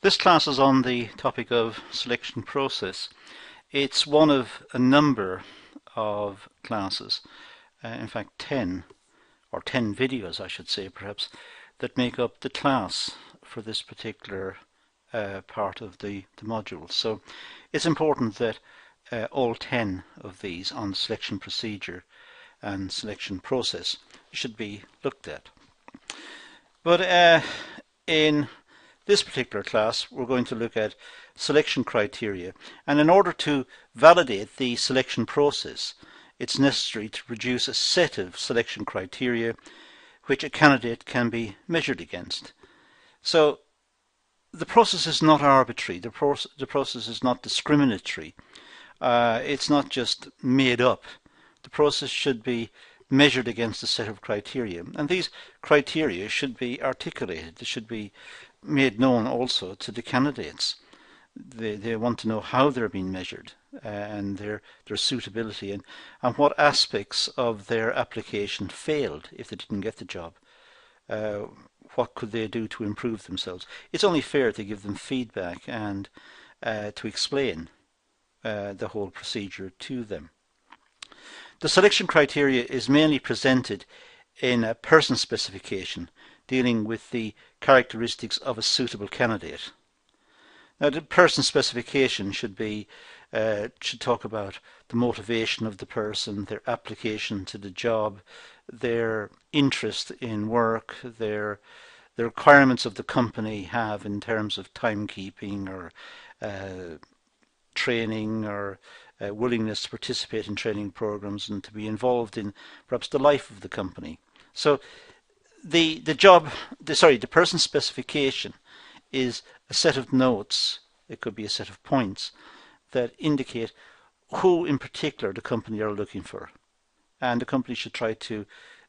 This class is on the topic of selection process. It's one of a number of classes, in fact 10, or 10 videos I should say perhaps, that make up the class for this particular part of the module. So it's important that all 10 of these on selection procedure and selection process should be looked at. But in this particular class we're going to look at selection criteria, and in order to validate the selection process it's necessary to produce a set of selection criteria which a candidate can be measured against. So the process is not arbitrary, the process is not discriminatory, it's not just made up. The process should be measured against a set of criteria, and these criteria should be articulated, they should be made known also to the candidates. They want to know how they're being measured and their suitability and what aspects of their application failed if they didn't get the job. What could they do to improve themselves? It's only fair to give them feedback and to explain the whole procedure to them. The selection criteria is mainly presented in a person specification dealing with the characteristics of a suitable candidate. Now, the person specification should talk about the motivation of the person, their application to the job, their interest in work, the requirements of the company have in terms of timekeeping or training or willingness to participate in training programs and to be involved in perhaps the life of the company. So the person specification is a set of notes, it could be a set of points that indicate who in particular the company are looking for, and the company should try to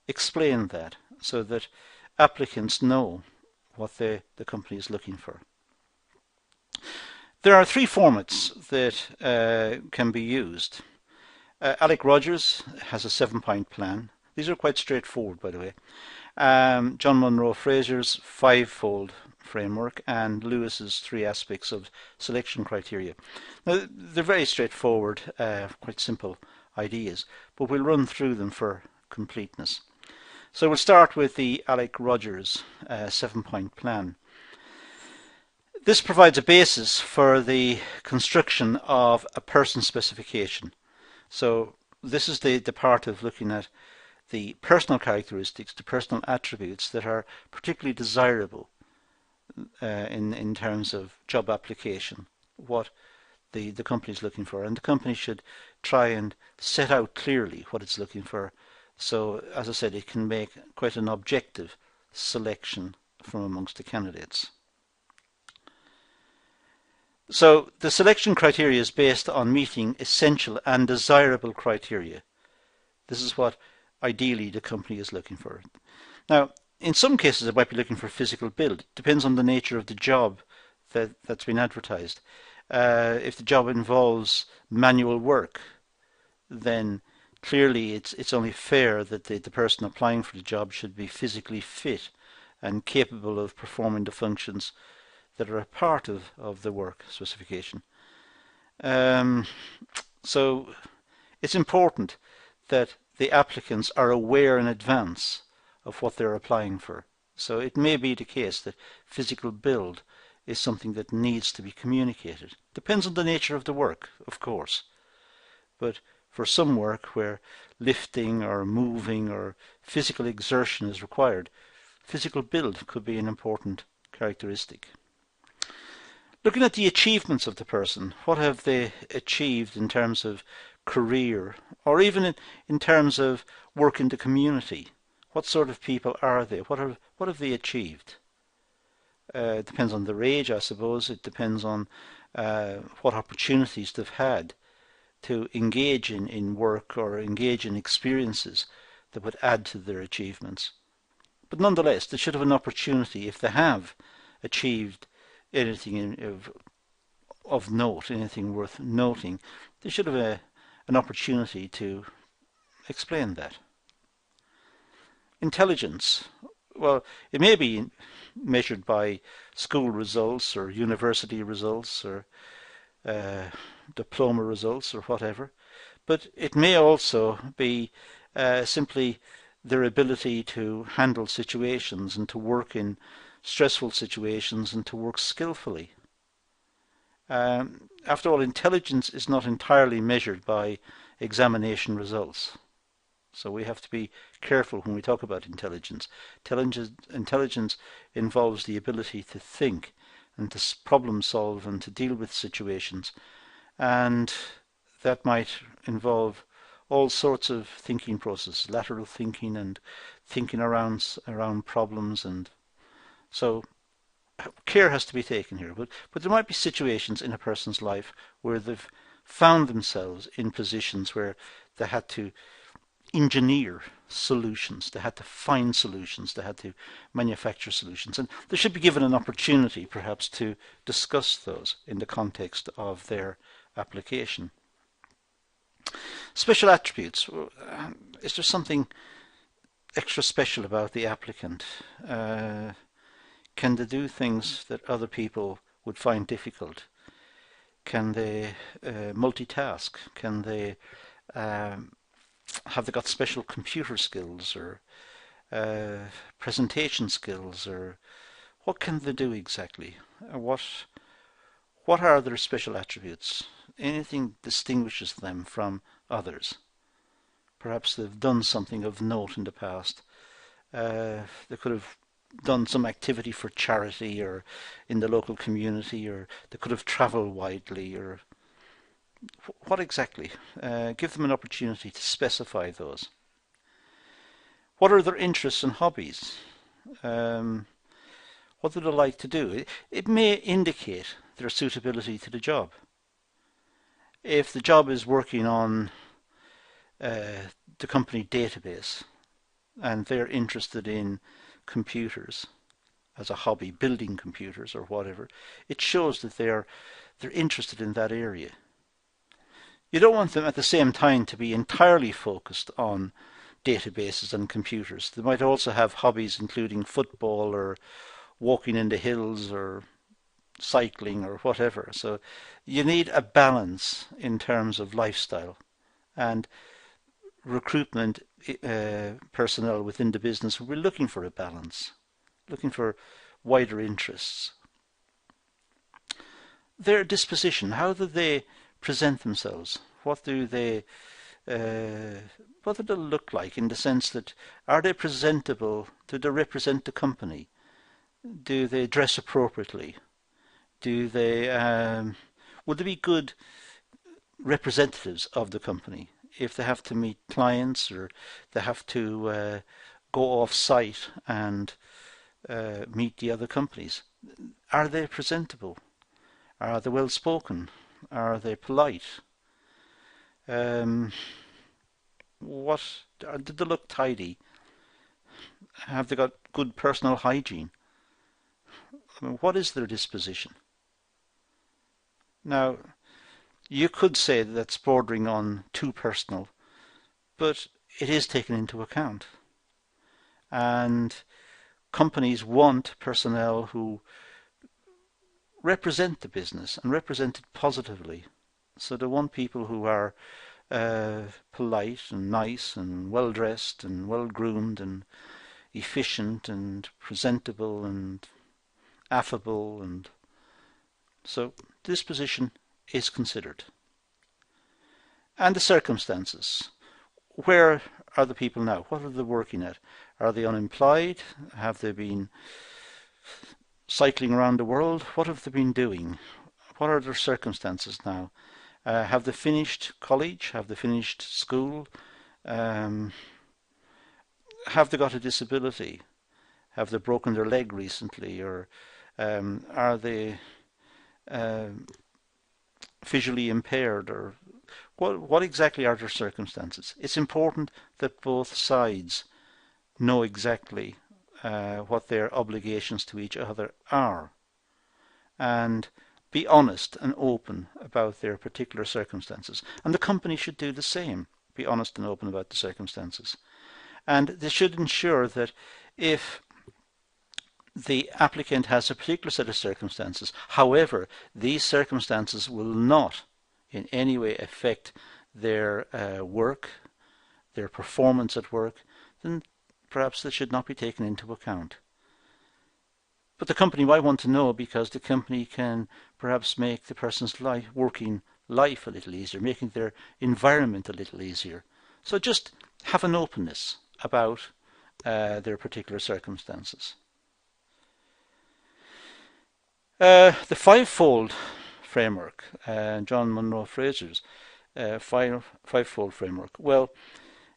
explain that so that applicants know what the company is looking for. There are three formats that can be used. Alec Rogers has a 7-point plan. These are quite straightforward, by the way. John Munro Fraser's 5-fold framework and Lewis's 3 aspects of selection criteria. Now, they're very straightforward, quite simple ideas, but we'll run through them for completeness. So we'll start with the Alec Rogers 7-point plan. This provides a basis for the construction of a person specification. So this is the part of looking at the personal characteristics, the personal attributes that are particularly desirable in terms of job application, what the company is looking for, and the company should try and set out clearly what it's looking for. So, as I said, it can make quite an objective selection from amongst the candidates. So the selection criteria is based on meeting essential and desirable criteria. This is what ideally the company is looking for. Now, in some cases it might be looking for physical build. It depends on the nature of the job that's been advertised. If the job involves manual work, then clearly it's only fair that the person applying for the job should be physically fit and capable of performing the functions that are a part of the work specification. So it's important that the applicants are aware in advance of what they're applying for. So it may be the case that physical build is something that needs to be communicated. Depends on the nature of the work, of course. But for some work where lifting or moving or physical exertion is required, physical build could be an important characteristic. Looking at the achievements of the person, what have they achieved in terms of career, or even in terms of work in the community? What sort of people are they? What have they achieved? It depends on their age, I suppose. It depends on what opportunities they've had to engage in work or engage in experiences that would add to their achievements. But nonetheless, they should have an opportunity, if they have achieved anything of note, anything worth noting, they should have an opportunity to explain that. Intelligence. Well, it may be measured by school results or university results or diploma results or whatever, but it may also be simply their ability to handle situations and to work in stressful situations and to work skillfully. After all, intelligence is not entirely measured by examination results. So we have to be careful when we talk about intelligence. Intelligence involves the ability to think and to problem solve and to deal with situations. And that might involve all sorts of thinking processes, lateral thinking and thinking around problems. And so care has to be taken here. But there might be situations in a person's life where they've found themselves in positions where they had to engineer solutions, they had to find solutions, they had to manufacture solutions, and they should be given an opportunity perhaps to discuss those in the context of their application. Special attributes. Is there something extra special about the applicant? Can they do things that other people would find difficult? Can they multitask? Can they have they got special computer skills or presentation skills, or what can they do exactly? What are their special attributes? Anything distinguishes them from others? Perhaps they've done something of note in the past. They could have done some activity for charity or in the local community, or they could have travelled widely, or what exactly? Give them an opportunity to specify those. What are their interests and hobbies? What do they like to do? It may indicate their suitability to the job. If the job is working on the company database and they're interested in computers as a hobby, building computers or whatever, it shows that they're interested in that area. You don't want them at the same time to be entirely focused on databases and computers. They might also have hobbies including football or walking in the hills or cycling or whatever. So you need a balance in terms of lifestyle, and recruitment personnel within the business will be looking for a balance, looking for wider interests. Their disposition, how do they present themselves? What do they look like, in the sense that, are they presentable? Do they represent the company? Do they dress appropriately? Do they would they be good representatives of the company if they have to meet clients or they have to go off site and meet the other companies? Are they presentable? Are they well spoken? Are they polite? Did they look tidy? Have they got good personal hygiene? I mean, what is their disposition? Now, you could say that that's bordering on too personal, but it is taken into account. And companies want personnel who represent the business and represent it positively. So they want people who are polite and nice and well dressed and well groomed and efficient and presentable and affable, and so disposition is considered. And the circumstances. Where are the people now? What are they working at? Are they unemployed? Have they been cycling around the world? What have they been doing? What are their circumstances now? Have they finished college? Have they finished school? Have they got a disability? Have they broken their leg recently? Or are they visually impaired? Or what exactly are their circumstances? It's important that both sides know exactly what their obligations to each other are, and be honest and open about their particular circumstances. And the company should do the same, be honest and open about the circumstances. And they should ensure that if the applicant has a particular set of circumstances. However, these circumstances will not in any way affect their work, their performance at work, then perhaps they should not be taken into account. But the company might want to know, because the company can perhaps make the person's working life a little easier, making their environment a little easier. So just have an openness about their particular circumstances. The fivefold framework, John Monroe Fraser's fivefold framework. Well,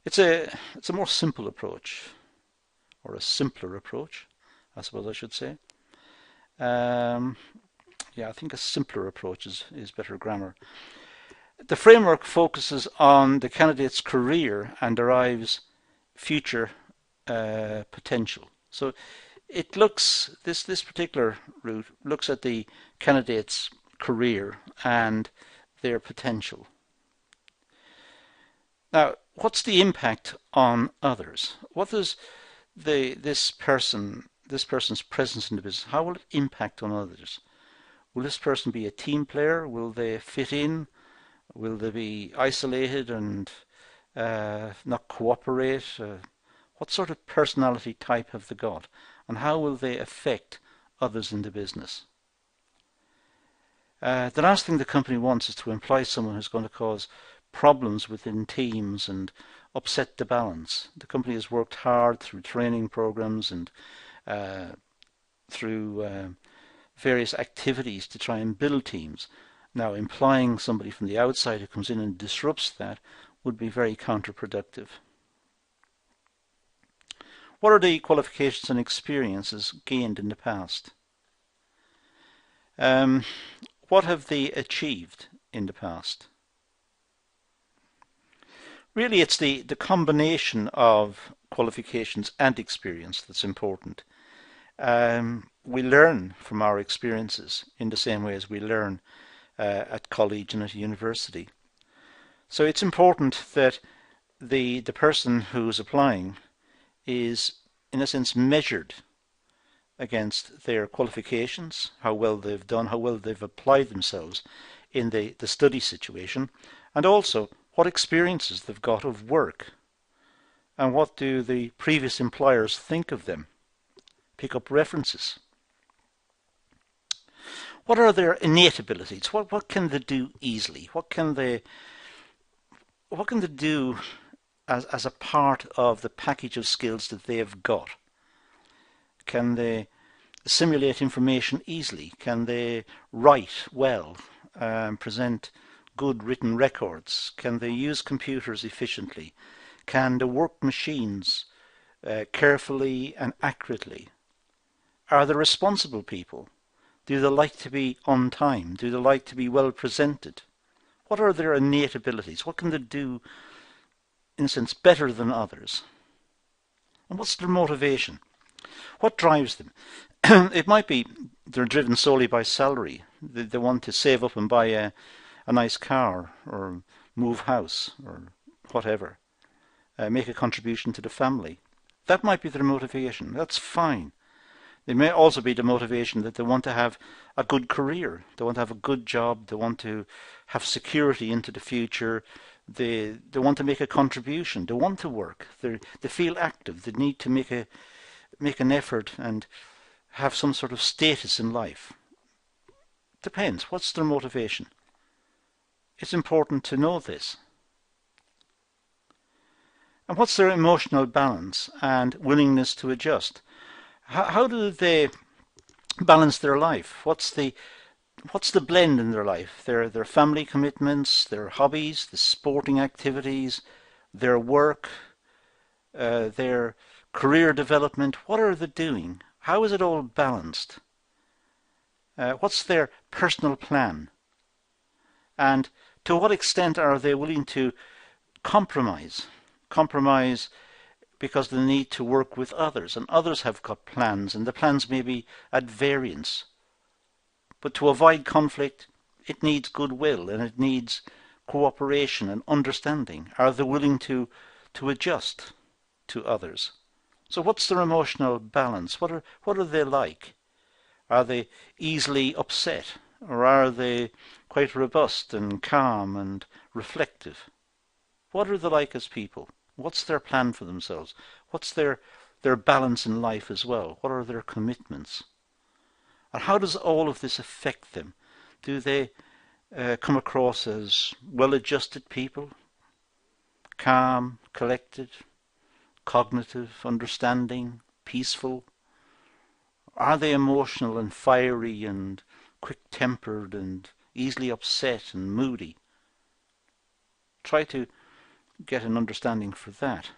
it's a more simple approach, or a simpler approach, I suppose I should say. Yeah, I think a simpler approach is better grammar. The framework focuses on the candidate's career and derives future potential. So it looks, this particular route looks at the candidate's career and their potential. Now, what's the impact on others? What does this person's presence in the business, how will it impact on others? Will this person be a team player? Will they fit in? Will they be isolated and not cooperate? What sort of personality type have they got? And how will they affect others in the business? The last thing the company wants is to employ someone who's going to cause problems within teams and upset the balance. The company has worked hard through training programs and through various activities to try and build teams. Now, employing somebody from the outside who comes in and disrupts that would be very counterproductive. What are the qualifications and experiences gained in the past? What have they achieved in the past? Really, it's the combination of qualifications and experience that's important. We learn from our experiences in the same way as we learn at college and at university. So it's important that the person who's applying is, in a sense, measured against their qualifications, how well they've done, how well they've applied themselves in the study situation, and also what experiences they've got of work, and what do the previous employers think of them. Pick up references. What are their innate abilities? What can they do easily? What can they do as a part of the package of skills that they have got? Can they assimilate information easily? Can they write well, present good written records? Can they use computers efficiently? Can they work machines carefully and accurately? Are they responsible people? Do they like to be on time? Do they like to be well presented? What are their innate abilities? What can they do, in a sense, better than others? And what's their motivation? What drives them? It might be they're driven solely by salary. They want to save up and buy a nice car, or move house, or whatever. Make a contribution to the family. That might be their motivation. That's fine. It may also be the motivation that they want to have a good career. They want to have a good job. They want to have security into the future. They want to make a contribution. They want to work. They feel active. They need to make an effort and have some sort of status in life. Depends. What's their motivation? It's important to know this. And what's their emotional balance and willingness to adjust? How do they balance their life? What's the blend in their life? Their family commitments, their hobbies, the sporting activities, their work, their career development. What are they doing? How is it all balanced? What's their personal plan? And to what extent are they willing to compromise? Compromise because they need to work with others, and others have got plans, and the plans may be at variance. But to avoid conflict, it needs goodwill, and it needs cooperation and understanding. Are they willing to adjust to others? So what's their emotional balance? What are they like? Are they easily upset, or are they quite robust and calm and reflective? What are they like as people? What's their plan for themselves? What's their balance in life as well? What are their commitments? And how does all of this affect them? Do they come across as well-adjusted people, calm, collected, cognitive, understanding, peaceful? Are they emotional and fiery and quick-tempered and easily upset and moody? Try to get an understanding for that.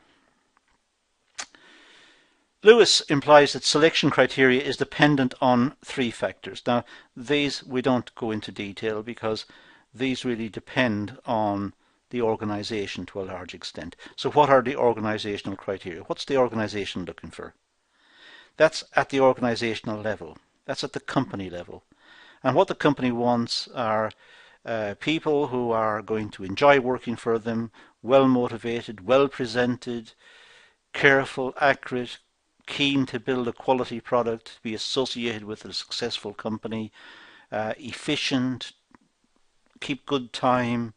Lewis implies that selection criteria is dependent on 3 factors. Now, these we don't go into detail because these really depend on the organization to a large extent. So what are the organizational criteria? What's the organization looking for? That's at the organizational level. That's at the company level. And what the company wants are people who are going to enjoy working for them, well motivated, well presented, careful, accurate, keen to build a quality product, to be associated with a successful company, efficient, keep good time,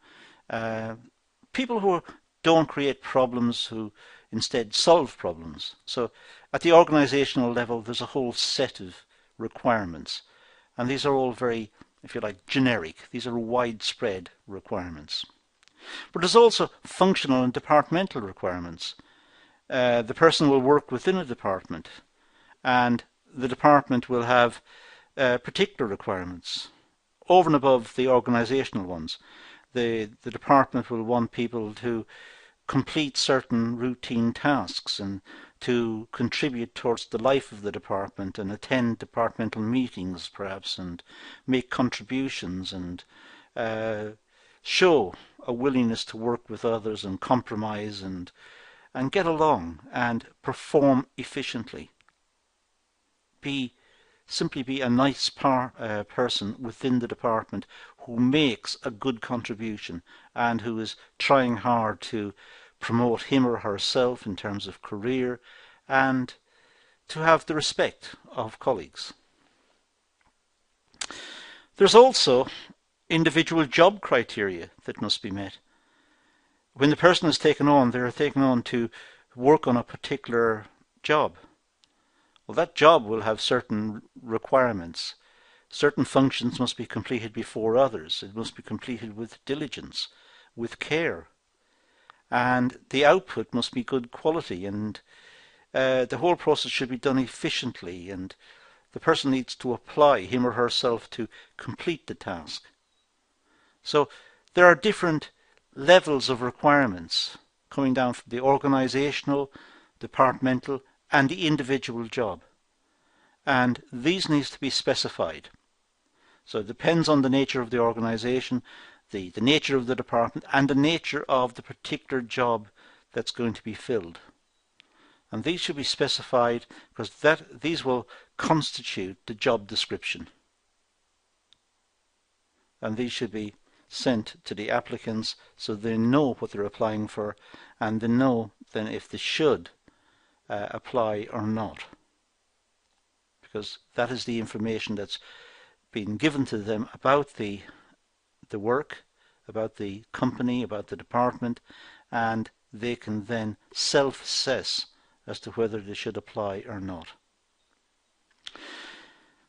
people who don't create problems, who instead solve problems. So at the organizational level, there's a whole set of requirements, and these are all very, if you like, generic. These are widespread requirements. But there's also functional and departmental requirements. The person will work within a department, and the department will have particular requirements over and above the organizational ones. The department will want people to complete certain routine tasks and to contribute towards the life of the department and attend departmental meetings perhaps and make contributions and show a willingness to work with others and compromise and get along and perform efficiently. Simply be a nice person within the department who makes a good contribution and who is trying hard to promote him or herself in terms of career and to have the respect of colleagues. There's also individual job criteria that must be met. When the person is taken on, they're taken on to work on a particular job. Well, that job will have certain requirements. Certain functions must be completed before others. It must be completed with diligence, with care. And the output must be good quality, and the whole process should be done efficiently, and the person needs to apply him or herself to complete the task. So there are different levels of requirements coming down from the organizational, departmental, and the individual job. And these needs to be specified. So it depends on the nature of the organization, the nature of the department, and the nature of the particular job that's going to be filled. And these should be specified because these will constitute the job description. And these should be sent to the applicants so they know what they're applying for and they know then if they should apply or not. Because that is the information that's been given to them about the work, about the company, about the department, and they can then self-assess as to whether they should apply or not.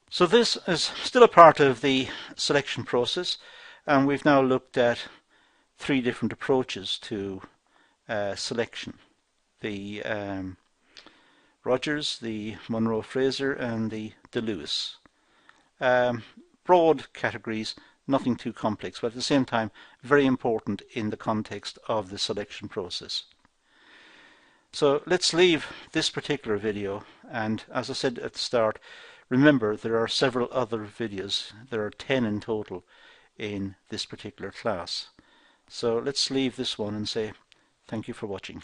So this is still a part of the selection process, and we've now looked at 3 different approaches to selection. The Rogers, the Monroe-Fraser, and the Lewis. Broad categories, nothing too complex, but at the same time very important in the context of the selection process. So let's leave this particular video, and as I said at the start, remember there are several other videos. There are 10 in total in this particular class. So let's leave this one and say thank you for watching.